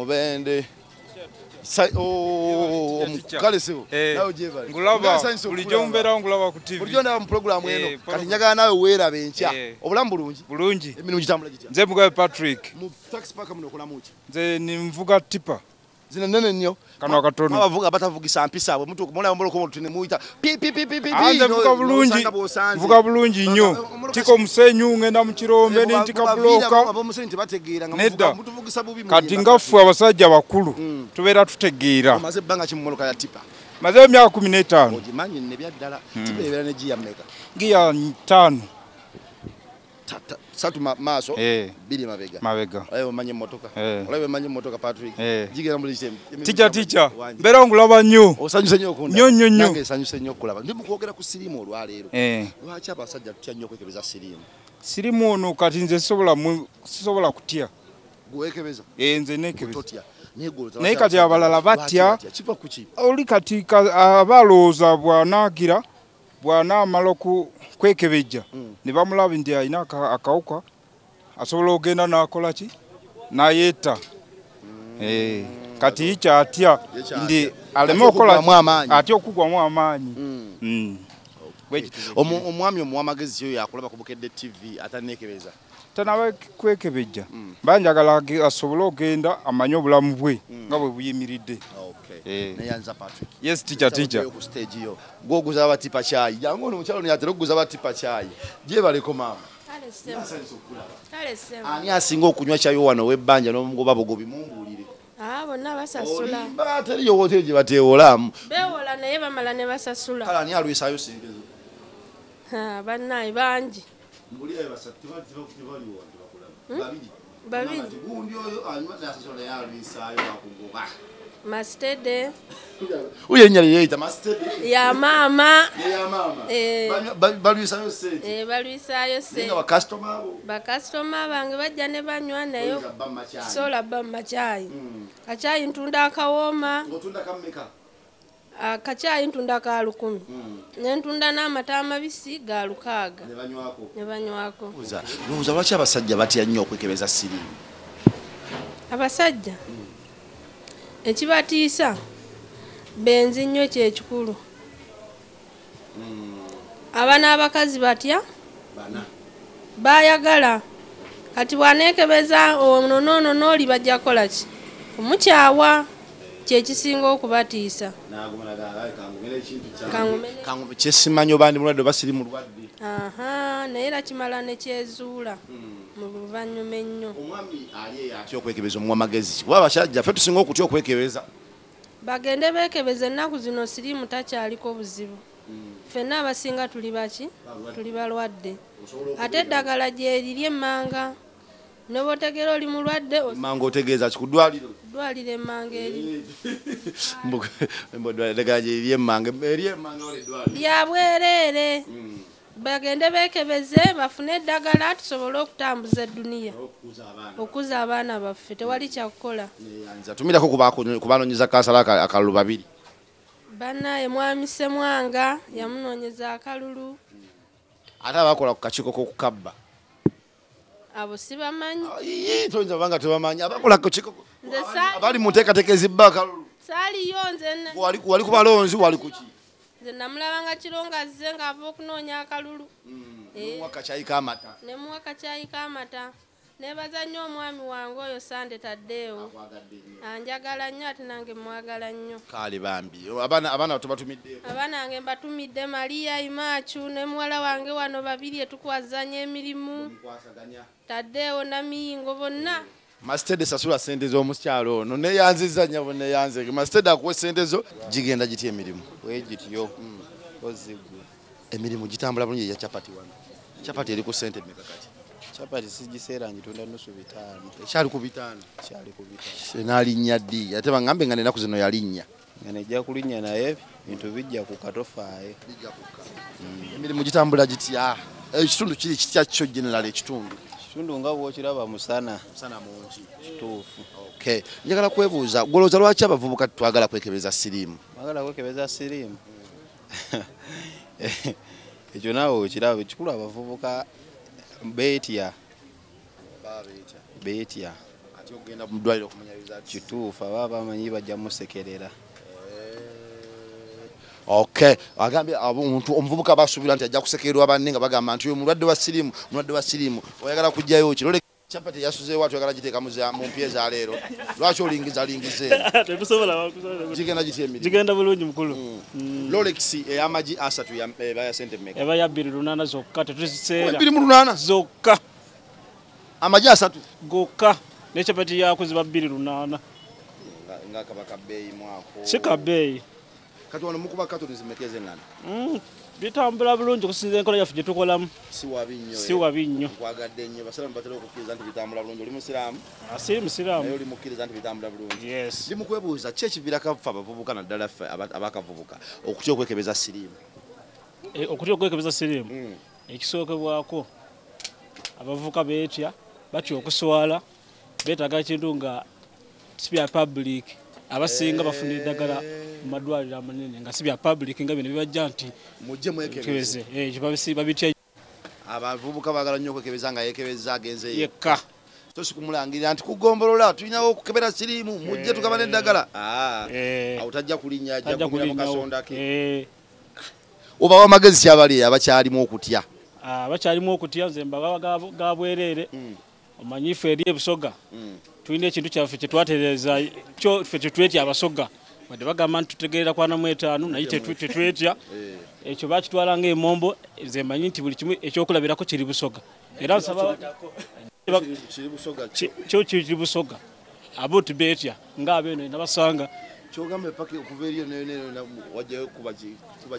Mubende. Kale sebo. Nawe jebali. Ngulaba bulijjo mbeera ngulaba ku TV. Bulijjo ndaba mu program eno. Kati njagala nawe weerabe enkya. Obulamu bulungi. Bulungi. Emirimu gitambula gitya. Nze Mugabe Patrick. Mu taxi park muno okolamu ki? Nze nvuga tipa. Zina nene nnyo. Kano akatono. Abavuga batavugisa mpisa abo mutu mulaba mbolo ko tune muyita pi. Nze mvuga bulungi. Mvuga bulungi nnyo. Tiko musenyu ngenda mu kirombe n'entika buloka. Abo musenyu tebategeera nga Nedda. mutuvugisa bubi. Kati ngaffe abasajja bakulu tubeera tutegeera. Maze banga kimumoloka ya tipa. Maze emyaka 15. Ogimanyi ne byaddala. Tipa ebeera ne giya mmeka. Giya 5. Satu maaso bili mabega ayo manye motoka olabe manye motoka Patrick jigera muri shem Ticha mbera ngulaba nnyo osanyuse nnyo okunda nnyo nange sanyuse nnyo okulaba ndi mukwogera ku Sirimu olwaleero lwaki abasajja tutya nnyo kwekebeza Sirimu ono kati nze sisobola kutya gwekebeza nze nekebeza naye kati abalala batya oli kati abalooza bw'anaamala kwekebejja ne bamulaba nti alina akawuka asobola ogenda n'akola ki n'ayeeta kati kyatya ndi aleme okola atya okugwamu amaanyi omwami omuwamagezi oyo yakulaba ku Bukedde TV atanekebeza tanaba kwekebejja banjagala asobole ogenda amanye obulamu bwe nga bwe buyimiridde. Neyanza Patrick. Yes, Ticha. Ku stage yo. Goguza abatipa chai. Yango no muchalo ni atero kuguza abatipa chai. Je baleko mama. Kale sema. Ani asinga okunywa chai wano webbanja no mugoba bogobi mumbulire. Bonna basasula. Bateri yo wote je batewola. Bewola naye bamala ne basasula. Kala ani alwisayo sengezo. Bannaye bangi. Mbulire basatu bali wano babiri. Gundi oyo anywa nasasula ya alwisayo akugoba. Mastede. Uye nyali yeita mastede. Ya mama. Balwisayo sente. Balwisayo sente. Nga customer abo. Customer bange bajja ne banywa nayo. Sola bamma chai. Kachai ntunda akawooma. Ngotunda kameka. Kachai ntunda ka 10. Ne ntunda n'amata amabisi ga 6. Ne banywako. Uza lwaki abasajja batya nnyo okwekebeza Sirimu? Abasajja. Ekibatiisa benzi nnyo kyekikulu. Abana abakazi batya bayagala kati bwanekebeza ono noli bajja kola ki omukyawa kyekisinga okubatiisa. Kangu kyesimanyo bandi mulwadde basirimu mulwadde. Naye era kimala ne kyezuula mu luvannyuma ennyo. Omwami ali atya okwekebeza omuwamagezi kuba abasajja ffe tusinga okutya okwekebeza. Bagende beekebeza ennaku zino Sirimu takyaliko buzibu. Ffenna abasinga tuli baki tuli balwadde. Ate eddagala gye liri emmanga ne bw'otegeera oli mulwadde emmanga otegeeza ki ku ddwaliro? Ddwaliro emmanga eri. Eddagala gye liri emmanga oli eddwaliro lya bwereere. Bagende beekebeze bafune eddagala tusobole okutambuza edduniya okuza abaana baffe tewali kyakukola. Tumirako kubanoonyeza kansala akalulu 2. Bannaye mwami Semwanga yamunoonyeza akalulu. Ate abakola ku kakiiko k'okukabba abo sibamanyi. Toyinza banga tebamanyi abakola ku kakiiko abali mu nteekateeka ezibba akalulu. Saaliyo nze wali ku balonzi wali ku ki? Nze namulabanga kironga azze ng'ava okunoonya akalulu. Nemuwa kacaayi k'amata. Nemuwa kacaayi k'amata. Nebaza nnyo omwami wange oyo Sande Taddeewo. Anjagala nnyo ate nange mwagala nnyo. Kaali bambi. Abaana tubatumidde. Abaana wange mbatumidde Maria Imaachu ne muwala wange wano 2 etukwazanya emirimu. Taddeewo na Miyingo bonna. Mastede sasula sente z'omukyalo ono neyanziza nnyabo neyanze. Mastede akuwe sente zo gigenda gitya emirimu? Wegityo. Ozigwe. Emirimu gitambula bulungi ya chapati wano. Chapati eri ku sente mmeka kati? Chapati sigiseera njitunda nusu 5. Ekyali ku 5. Kyali ku 5. Senalinnya ddi ate bangambe nga nenaku zino yalinnya. Nga nejja kulinnya naye bintu bijja ku katofaaye. Emirimu gitambula gitya? Ekitundu kiri kitya kyo general ekitundu? Kitundu nga bw'okiraba musana. Musana mungi. Kituufu. Okay. Njagala kwebuuza golooza lwaki abavubuka twagala kwekebeza Sirimu? Mwagala kwekebeza Sirimu? Ekyo naawe okiraba ekikulu abavubuka beetya. Kati ogenda mu ddwaliro okumanya results. Kituufu baba bamanyi bajja musekerera. Okay, agambye omuntu omuvubuka basuubira nti ajja kusekererwa banne nga bagamba nti oyo mulwadde wa Sirimu oyagala kujjayo ki lole chapati yasuze watu oyagala giteeka mu mpye za leero lwaki olingiza tetusobola gigenda gityemiri gigenda bulungi mukulu Rolex ey'amagi asatu ebaya sente mmeka eba ya 280 zokka tetuziseera 280 zokka amagi asatu gokka ne chapati yako ziba 280 nga kabaka beeyi mwako si kabeeyi kati wano mukuba katoni zimekeze ngana bitambula bulungi okusinza enkola yaffe gye tukolamu si wabi nnyo nkwagadde nnyo basalamu batera okukkiriza nti bitambula bulungi oli musiraamu asiri musiraamu naye oli mukkiriza nti bitambula bulungi yes ndi mukwebuuza ki ekiviirako ffe abavubuka naddala ffe abakavubuka okutya okwekebeza Sirimu okutya okwekebeza Sirimu ekisookebwako abavubuka beetya batya okuswala beetaaga ekintu nga sibya public abasinga bafunira eddagala mu madwaliro amanene nga sibya public nga bino bibajja nti mujje mwekebeze babitya abavubuka baagala nnyo okwekebeza nga yeekebeza agenze yekka tosi kumulangirira nti kugombolola tulinawo okukebera Sirimu mujje tugabane eddagala awo tajja kulinnya ajja kulinnya kasonda ke oba wamagezi kyabali abakyalimu okutya nze mbaga ga bwereere omanyifu eri ebusoga tulina ekintu kyaffe kyetwatereeza kyo ffe tetwetya abasoga wadde bagamba nti tutegeerera kwana mu 5 naye tetwetya ekyo bakitwala ng'emombo nze mmanyi nti buli kimu ekyokulabirako kiri busoga era nsaba kyo kiri busoga abo tubeetya ng'abeeno nabasanga kyogamba epaka okuva eriyo wajjayo kuba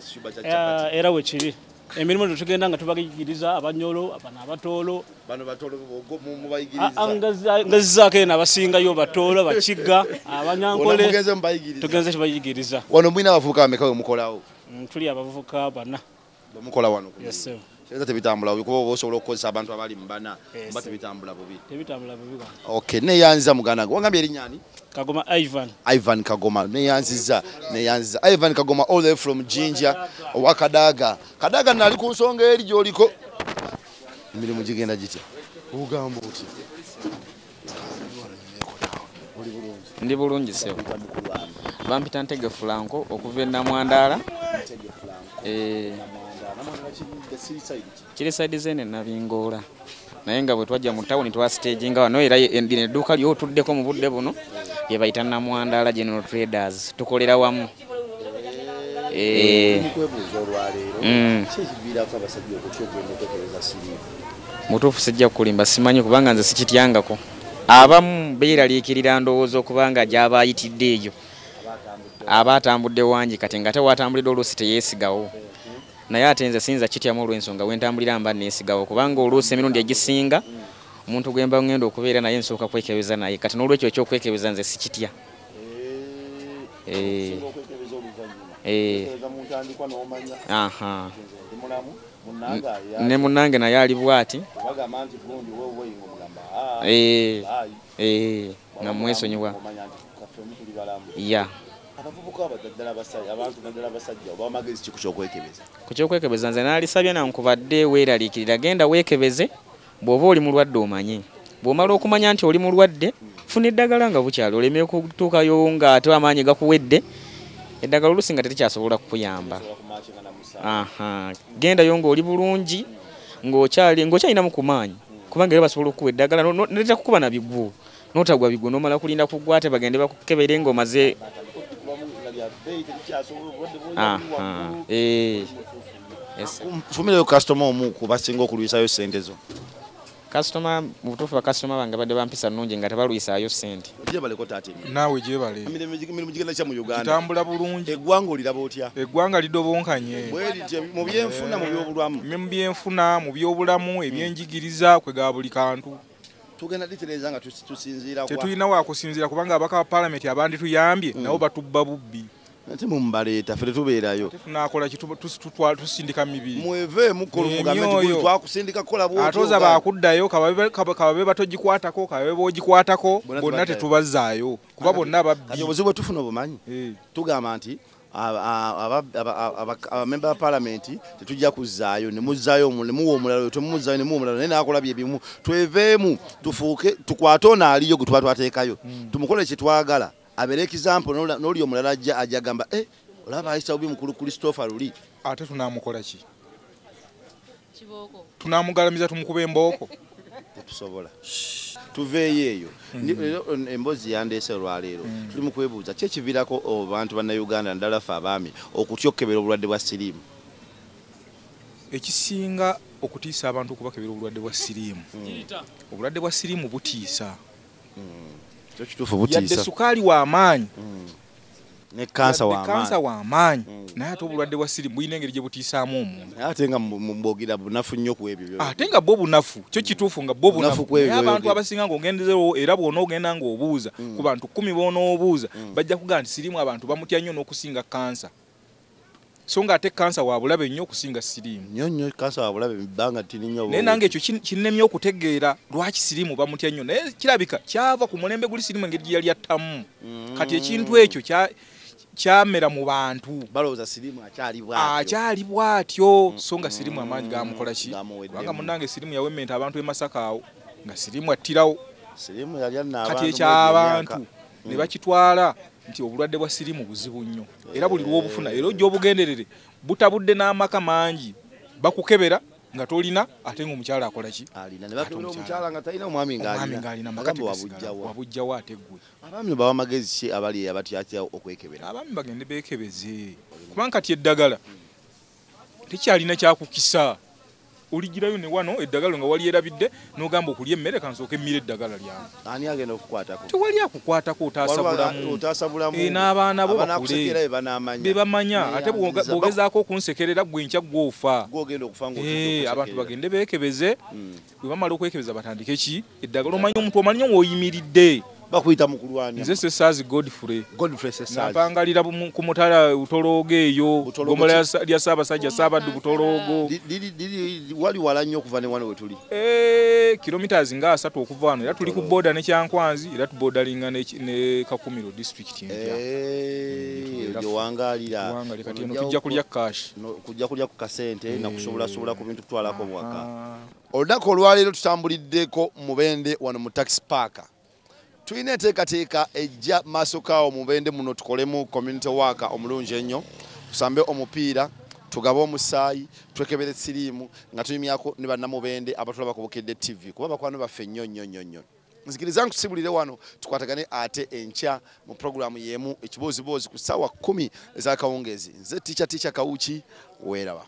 kisuba kya chapati era we kiri emirimu tetugenda nga tubagiyigiriza abanyolo bano abatoolo bano batoolo mubayigiriza nga zizaako eno abasingayo batoolo bakigga abanyankole tugenze kibayigiriza wano mwina abavubuka bameka we mukolawo tuli abavubuka bana bamukola wano yes tebitambula kuba oba osobola okukozesa abantu abali mu bana mba tebitambula bubi okay neyanziza muganda gwe wangambye erinnya ani Kagoma Ivan Kagoma neyanziza Ivan Kagoma all the way from Jinja owa Kadaga nali ku nsonga eri gy'oliko emirimu gigenda gitya ugamba oti ndi bulungi sewo bampita Ntege Franco okuva e Namwandaala kiri side zene nabingoola naye nga bwe twajja mu tawuni twa stage nga wano era edduuka ly'otuddeko mu budde buno ye bayita Namwandaala General Traders tukolera wamu mukwebuuza olwaleero kyekiviirako abasajja okutya ogenda okwekebeza Sirimu mutuufu sijja kulimba simanyi kubanga nze sikityangako abamu beeraliikirira ndowooza okubanga gy'aba ayitidde eyo aba atambudde wangi kati nga tewatambulidde oluusi teyeesigawo naye ate nze sinza kityamu olw'ensonga wentambulira mba neesigawo kubanga oluusi emirundi egisinga omuntu gwemba ngenda okubeera naye nsooka kwekebeza naye kati n'olwekyo ekyokwekebeza nze sikitya ne munnange naye ali bw'ati nga mwesonyiwa ya abavubuka abadaddala abantu naddala abasajja oba amagezi kiku kyokwekebeza ku kyokwekebeza nze naalisabye nankubadde weeraliikirira genda weekebeze bw'oba oli mulwadde omanye bw'omala okumanya nti oli mulwadde funa eddagala nga bukyali oleme kutuukayo nga ate amaanyi gakuwedde eddagala oluusi nga terikyasobola kukuyamba gendayo ng'oli bulungi ng'okyalinamu ku maanyi kubanga era basobola okukuwa eddagala netera kukuba na bigwo n'otagwa bigwo n'omala kulinda kuggwa ate bagende bakukebere ng'omaze fumireyo kasitoma omu kubasinga okulwisayo sente zo kasitoma mu butuufu bakasitoma bange badde bampisa nnungi nga tebalwisaayo sente gyebaleko taate naawe gyebale emirimu gigenda kya mu Uganda kitambula bulungi eggwanga oliraba otya eggwanga lidobonkanye mu byenfuna mu byobulamu mu byenfuna mu byobulamu ebyenjigiriza kwega buli kantu tugenda ditereza nga tusinziira tetulina wakusinziira kubanga abaka ba palamenti abandi tuyambye nabo batubba bubbi ate mumubaleeta ffe tetubeerayo tunakola tusindika mibiri mweve mukola omugambe nti twakusindika kukola bwotyo ate oza bakuddayo kababe batogikwatako kababe bogikwatako bonna tetubazaayo kuba bonna babbi obuzibu bwe tufuna obumanyi tugamba nti abamemba ba palamenti tetujja kuzzaayo ne muzzaayo muwa omulala temumuzzaayo ne muwa omulala naye naakola bye bimu tweveemu tufuuke tukwate ono aliyo gwe tuba twateekayo tumukole kye twagala abeere example n'oli omulala ajja agamba olaba ayisa bubi mukulu Christopher Luli ate tunaamukola ki tunaamugalamiza tumukuba embooko tetusobola tuveeyo eyo emboozi yandeese olwaleero tuli mu kwebuuza ki ekiviirako bantu bannayuganda naddala ffe abaami okutya okukebera obulwadde bwa siriimu ekisinga okutiisa abantu okubakebera obulwadde bwa siriimu obulwadde bwa siriimu butiisa yadde sukaali w'amaanyi ne kansa w'amaanyi naye ate obulwadde bwa siriimu bulina engeri gye butiisaamu omuntu ate nga mbogera bunafu nnyo ku ebyo ate nga bo bunafu kyo kituufu nga bo bunafu naye abantu abasinga ng'ogendezeewo era bw'ona ogenda ng'obuuza ku bantu 10 b'onoobuuza bajja kugamba nti siriimu abantu bamutya nnyo n'okusinga kansa so nga ate kansa wa bulabe nnyo okusinga siriimu nnyo kansa wa bulabe bbanga tini nnyo naye nange ekyo kinnemye okutegeera lwaki siriimu bamutya nnyo naye kirabika kyava ku mulembe guli siriimu engeri gye yali attamu kati ekintu ekyo kyamera mu bantu balowooza siriimu akyali bw'atyo so nga siriimu amaanyi gamukola ki kubanga munnange siriimu yawemmenta abantu e Masaka awo nga siriimu attirawo kati ekyabantu ne bakitwala nti obulwadde bwa siriimu buzibu nnyo era buli lw'obufuna era ojja obugenderere butabudde n'amaka mangi bakukebera nga tolina ate ng'omukyala akola ki omukyala nga talina omwami ng'alina wabujjawo ate ggwe abaami bawa magezi ki abali abatyatya okwekebera abaami bagende beekebeze kubanga kati eddagala tekyalina kyakukisa oligirayo ne wano eddagala nga wali erabidde n'ogamba okulya emmere kansooka emmira eddagala lyange ani agenda okukwatako tewali akukwatako otaasabulamu n'abaana bo bakule be bamanya ate bw'ogezaako okunsekerera gwe nkya gw'ofa abantu bagende beekebeze bwe bamala okwekebeza batandike ki eddagala omanye omuntu omanye w'oyimiridde bakuyita mukulwanya nze sesaazi Godfrey napangalira ku mutala Butoloogo eyo gomola lya Ssaabasajja Ssaabaddu Butoloogo wali wala nnyo okuva ne wano we tuli kilometers nga 3 okuva wano era tuli ku booda ne Kyankwanzi era tubodalinga ne Kakumiro district eyo wangaalira kati eno tujja kulya cash kujja kulya ku kasente na kusobola ku bintu kutwalako mwaka olunaku olwaleero tutambuliddeko Mubende wano mu taxi park tulina enteekateeka ejja maaso kaawo Mubende muno tukolemu community worker omulungi ennyo tusambe omupiira tugabe omusaayi twekebere siriimu nga tuyimyako ne bannamubende abatulaba ku Bukedde TV kuba bakwano baffe nnyo nzikiriza nkusibulire wano tukwatagane ate enkya mu programu yemu Ekibooziboozi ku ssaawa 10 ez'akawungeezi nze Ticha Kawuki weeraba